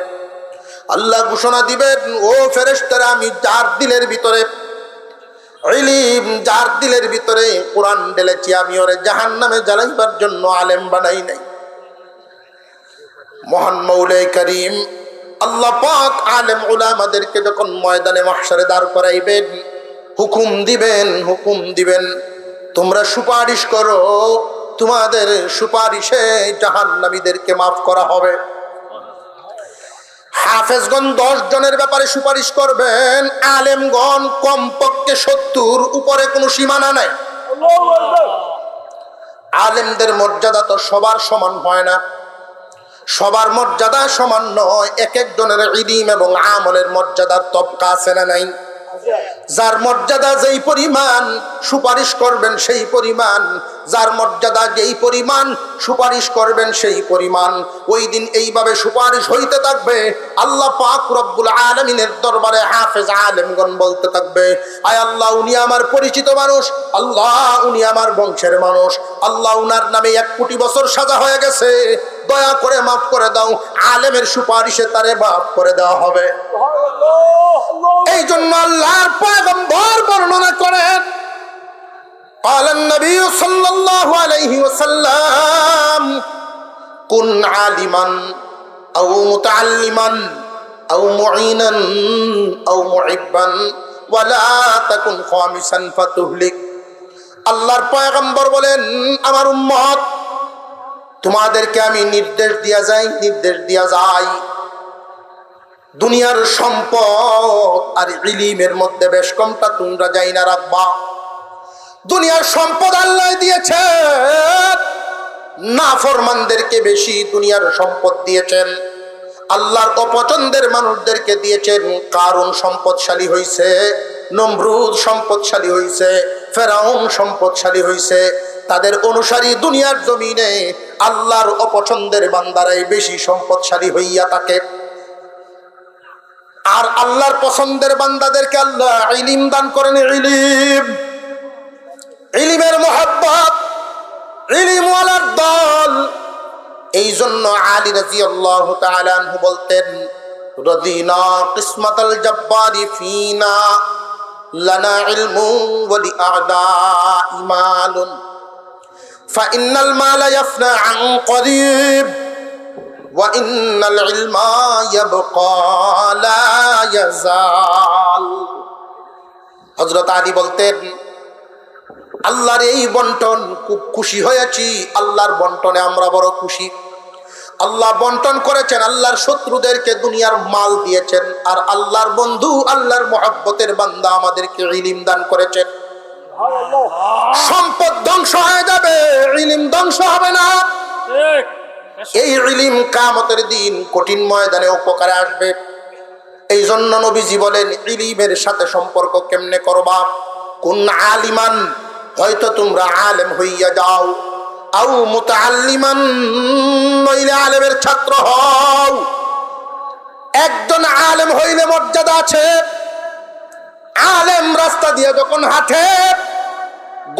আল্লাহ ঘোষণা দিবেন, ও ফেরেশতারা, আমি যার দিলের ভিতরে ইলম, যার দিলের ভিতরে কোরআন ঢেলেছি, আমি ওরে জাহান্নামে জ্বালাইবার জন্য আলেম বানাই নাই। মহান মাওলাই কারীম আল্লাহ পাক আলেম উলামাদেরকে যখন ময়দানে মাহশারে দাঁড় করাইবেন, হুকুম দিবেন, তোমরা সুপারিশ করো, তোমাদের সুপারিশে জাহান্নামীদেরকে মাফ করা হবে। হাফেজগণ 10 জনের ব্যাপারে সুপারিশ করবেন, আলেমগণ কমপক্ষে 70, উপরে কোনো সীমানা নাই। আলেমদের মর্যাদা তো সবার সমান হয় না, সবার মর্যাদা সমান নয়, এক একজনের ইলম এবং আমলের মর্যাদার তবকা আছে না নাই? যার মর্যাদা যেই পরিমাণ সুপারিশ করবেন সেই পরিমাণ, যার মর্যাদা যেই পরিমাণ সুপারিশ করবেন সেই পরিমাণ। ওই দিন এইভাবে সুপারিশ হইতে থাকবে। আল্লাহ পাক রব্বুল আলামিনের দরবারে হাফেজ আলেমগণ বলতে থাকবে, আয় আল্লাহ, উনি আমার পরিচিত মানুষ, আল্লাহ উনি আমার বংশের মানুষ, আল্লাহ উনার নামে 1 কোটি বছর সাজা হয়ে গেছে, দয়া করে মাফ করে দাও। আলেমের সুপারিশে তারে মাফ করে দেওয়া হবে। এই জন্য আল্লাহর পয়গম্বর বর্ণনা করেন, قال النبي صلى الله عليه وسلم كن عالما أو متعلما أو معينا أو معبا ولا تكن خامسا فتهلك। আল্লাহর পয়গম্বর বলেন, আমার উম্মত, তোমাদেরকে আমি নির্দেশ দিয়া যাই, দুনিয়ার সম্পদ আর ইলমের মধ্যে বেশ কমটা তোমরা যাই না রাখবা। দুনিয়ার সম্পদ আল্লাহ দিয়েছেন, নাফরমানদেরকে বেশি দুনিয়ার সম্পদ দিয়েছেন। আল্লাহর অপছন্দের মানুষদেরকে দিয়েছেন। কারুন সম্পদশালী হইছে, নমরুদ সম্পদশালী হইছে, ফেরাউন সম্পদশালী হইছে। তাদের অনুসারী দুনিয়ার জমিনে আল্লাহর অপছন্দের বান্দারাই বেশি সম্পদশালী হইয়া থাকে। আর আল্লাহর পছন্দের বান্দাদেরকে আল্লাহ ইলম দান করেন। ইলমের মোহাব্বত, ইলমওয়ালার দল। এই জন্য আলী রাদিয়াল্লাহু তাআলা আনহু বলতেন, রাদিনা কিসমাতাল জাব্বারি ফিনা লানা ইলমু ওয়া লিআদাই মালুন ফাইন্নাল মালা ইয়াফনা আন করিব ওয়া ইন্নাল ইলমা ইয়াবকা লা ইয়াজাল। হযরত আলী বলতেন, আল্লাহর এই বন্টন খুব খুশি হয়েছি, আল্লাহর বন্টনে আমরা বড় খুশি। আল্লাহ বন্টন করেছেন, আল্লাহর শত্রুদেরকে দুনিয়ার মাল দিয়েছেন, আর আল্লাহর বন্ধু, আল্লাহর মহব্বতের বান্দা আমাদেরকে ইলম দান করেছেন। সম্পদ ধ্বংস হয়ে যাবে, ইলম ধ্বংস হবে না। এই ইলম কিয়ামতের দিন কঠিন ময়দানে উপকারে আসবে। এই জন্য নবীজি বলেন, ইলমের সাথে সম্পর্ক কেমনে করবা? কুন আলিমান, হয়তো তোমরা আলেম হইয়া যাও, আও মুতাআল্লিমান, নইলে আলেমের ছাত্র হও। একজন আলেম হইলে মর্যাদা আছে। আলেম রাস্তা দিয়ে যখন হাঁটে,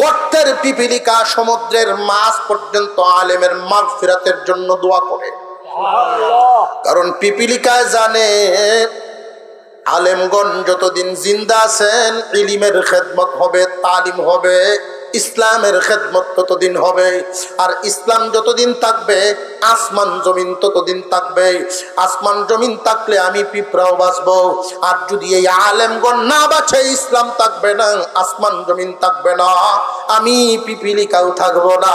গর্তের পিপিলিকা সমুদ্রের মাছ পর্যন্ত আলেমের মাগফিরাতের জন্য দোয়া করে। কারণ পিপিলিকায় জানে আলেমগণ যতদিন জিন্দা আছেন ইলমের খেদমত হবে, তালিম হবে, ইসলামের খেদমত ততদিন হবে। আর ইসলাম যতদিন থাকবে আসমান জমিন ততদিন থাকবে। আসমান জমিন থাকলে আমি পিঁপড়াও বাঁচবো। আর যদি এই আলেমগণ না বাঁচে, ইসলাম থাকবে না, আসমান জমিন থাকবে না, আমি পিপিলিকাও থাকবো না।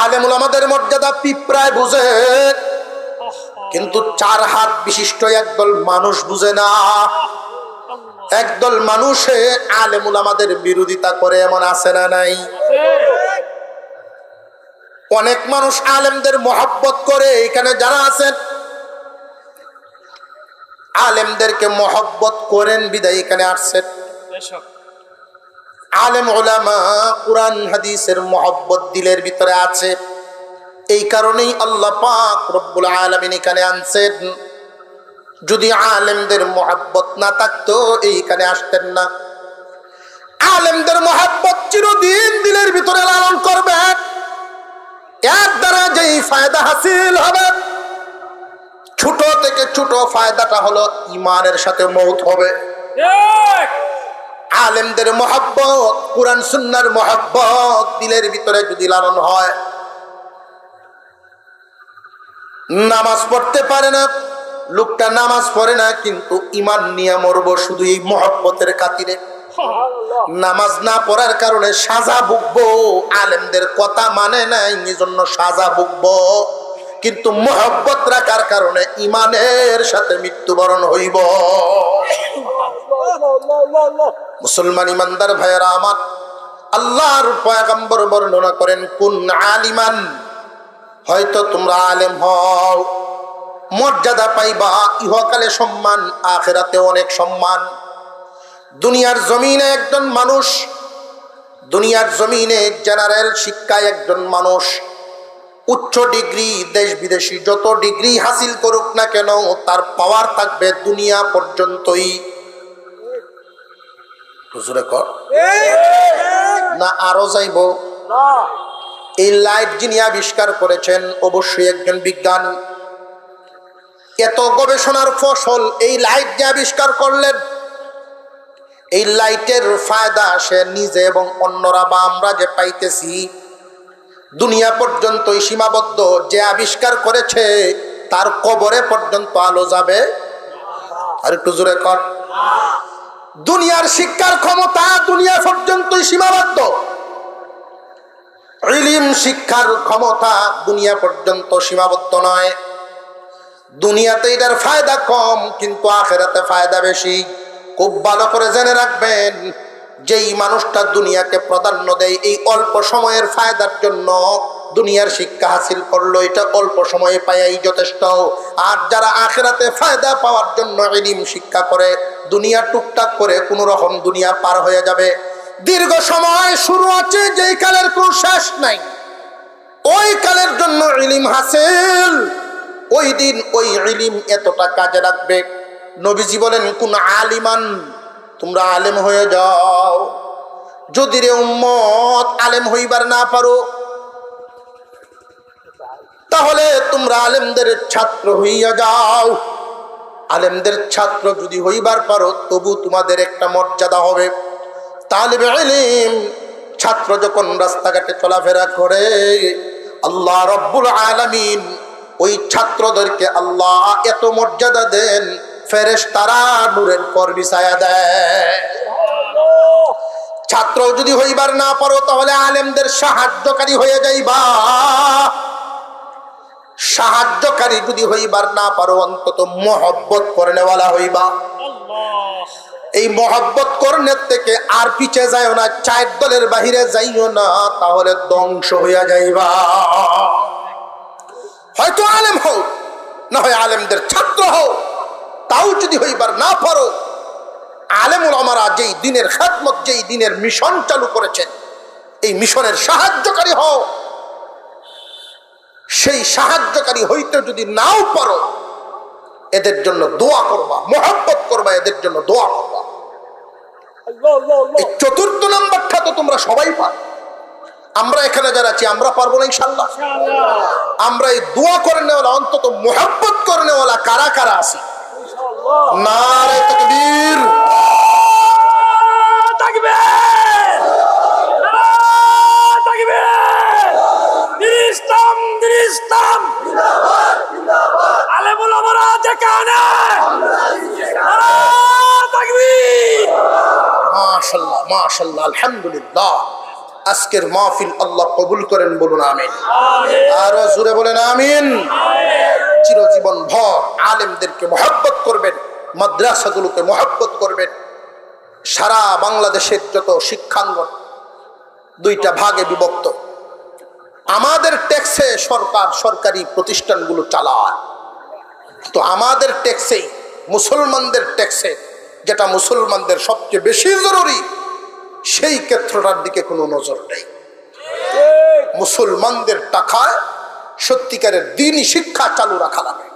আলেমুল আমাদের মর্যাদা পিঁপড়ায় বুঝে, কিন্তু 4 হাত বিশিষ্ট একদল মানুষ বুঝে না। একদল মানুষে আলেমুল আমাদের বিরোধিতা করে, এমন আছে না নাই? অনেক মানুষ আলেমদের মহব্বত করে। এখানে যারা আছেন আলেমদেরকে মহব্বত করেন বিদায় এখানে আসছেন। আলেম উলামা কুরআন হাদিসের মহব্বত দিলের ভিতরে আছে। এই কারণেই আল্লাহ পাক রব্বুল আলামিন এখানে আনছেন। যদি আলেমদের মহব্বত না থাকতো এইখানে আসতেন না। আলেমদের মহব্বত চিরদিন দিলের ভিতরে লালন করবেন। এর দ্বারা যেই ফায়দা হাসিল হবে, ছোট থেকে ছোট ফায়দাটা হলো ঈমানের সাথে মওত হবে। আলেমদের মহব্বত, কুরআন সুন্নাহর মহব্বত দিলের ভিতরে যদি লালন হয়, নামাজ পড়তে পারে না লোকটা, নামাজ পড়ে না কিন্তু ঈমান নিয়ে মরবো শুধু এই মহব্বতের খাতিরে। নামাজ না পড়ার কারণে সাজা ভুগবো, আলেমদের কথা মানে নাই এজন্য সাজা ভুগবো, কিন্তু মহব্বত রাখার কারণে ঈমানের সাথে মৃত্যুবরণ হইব। মুসলমান ইমানদার ভাইয়েরা আমার, আল্লাহর পয়গম্বর বর্ণনা করেন, কুন আলিমান, হয়তো তোমরা আলেম হও, মর্যাদা পাইবা, ইহকালে সম্মান, আখিরাতে অনেক সম্মান। দুনিয়ার জমিনে একজন মানুষ, দুনিয়ার জমিনে জেনারেল শিক্ষায় একজন মানুষ উচ্চ ডিগ্রি, দেশ বিদেশি যত ডিগ্রি হাসিল করুক না কেন, তার পাওয়ার থাকবে দুনিয়া পর্যন্তই। না আরো যাইব? এই লাইট যিনি আবিষ্কার করেছেন অবশ্যই একজন বিজ্ঞানী। এত গবেষণার ফসল এই লাইট যে আবিষ্কার করলেন, এই লাইটের ফায়দা সে নিজে এবং অন্যরা বা আমরা যে পাইতেছি দুনিয়া পর্যন্তই সীমাবদ্ধ। যে আবিষ্কার করেছে তার কবরে পর্যন্ত আলো যাবে। আর একটু জোরে কর। দুনিয়ার শিক্ষার ক্ষমতা দুনিয়া পর্যন্তই সীমাবদ্ধ, ইলম শিক্ষার ক্ষমতা দুনিয়া পর্যন্ত সীমাবদ্ধ নয়। দুনিয়াতে এটার ফায়দা কম, কিন্তু আখিরাতে ফায়দা বেশি। খুব ভালো করে জেনে রাখবেন, যেই মানুষটা দুনিয়াকে প্রাধান্য দেয় এই অল্প সময়ের ফায়দার জন্য, দুনিয়ার শিক্ষা হাসিল করলো, এটা অল্প সময়ে পায়াই যথেষ্ট। আর যারা আখিরাতে ফায়দা পাওয়ার জন্য ইলম শিক্ষা করে, দুনিয়া টুকটাক করে কোনো রকম দুনিয়া পার হয়ে যাবে। দীর্ঘ সময় শুরু আছে যেই কালের কোনো শেষ নাই, ওই কালের জন্য ইলম হাসিল, ওই দিন ওই ইলম এতটা কাজে লাগবে। নবীজি বলেন, কোন আলিমান, তোমরা আলেম হয়ে যাও। যদি রে উম্মত আলেম হইবার না পারো, তাহলে তোমরা আলেমদের ছাত্র হইয়া যাও। আলেমদের ছাত্র যদি হইবার পারো, তবু তোমাদের একটা মর্যাদা হবে। তালিবে ইলম ছাত্র যখন রাস্তাঘাটে চলাফেরা করে, আল্লাহ রব্বুল আলামিন ওই ছাত্রদেরকে আল্লাহ এত মর্যাদা দেন, ফেরেশতারা নূরের পর বিছায়া দেয়। ছাত্র যদি হইবার না পারো, তাহলে আলেমদের সাহায্যকারী হয়ে যাইবা। সাহায্যকারী যদি হইবার না পারো, অন্তত মহব্বত করে নেওয়ালা হইবা। এই মহব্বত করনের থেকে আর পিছে যাইও না, 4 দলের বাহিরে যাইও না, তাহলে ধ্বংস হইয়া যাইবা। হয়তো আলেম হও, না হয় আলেমদের ছাত্র হও, তাও যদি হইবার না পারো, আলেম ওলামারা যেই দিনের খেদমত, যেই দিনের মিশন চালু করেছেন, এই মিশনের সাহায্যকারী হও। সেই সাহায্যকারী হইতে যদি নাও পারো, এদের জন্য দোয়া করবা, মহব্বত করবা, এদের জন্য দোয়া করবা। এই 4র্থ নাম্বারটা তো তোমরা সবাই পারো। আমরা এখানে যারা আছি আমরা পারবো না ইনশাআল্লাহ? আমরা এই দোয়া করে নেওয়ালা, অন্তত মহব্বত করে নেওয়ালা কারা কারা আছি? নারে তাকবীর, মাশাআল্লাহ মাশাআল্লাহ, আলহামদুলিল্লাহ। আজকের মাহফিল আল্লাহ কবুল করেন, বলুন আমিন। আরো জোরে বলেন আমিন। চিরজীবন ভর আলেমদেরকে মহব্বত করবেন, মাদ্রাসাগুলোকে মহব্বত করবেন। সারা বাংলাদেশের যত শিক্ষাঙ্গন 2টা ভাগে বিভক্ত। আমাদের ট্যাক্সে সরকার সরকারি প্রতিষ্ঠানগুলো চালায়, তো আমাদের ট্যাক্সেই, মুসলমানদের ট্যাক্সে, যেটা মুসলমানদের সবচেয়ে বেশি জরুরি, সেই ক্ষেত্রটার দিকে কোনো নজর নেই। মুসলমানদের টাকায় সত্যিকারের দ্বীনি শিক্ষা চালু রাখা লাগে।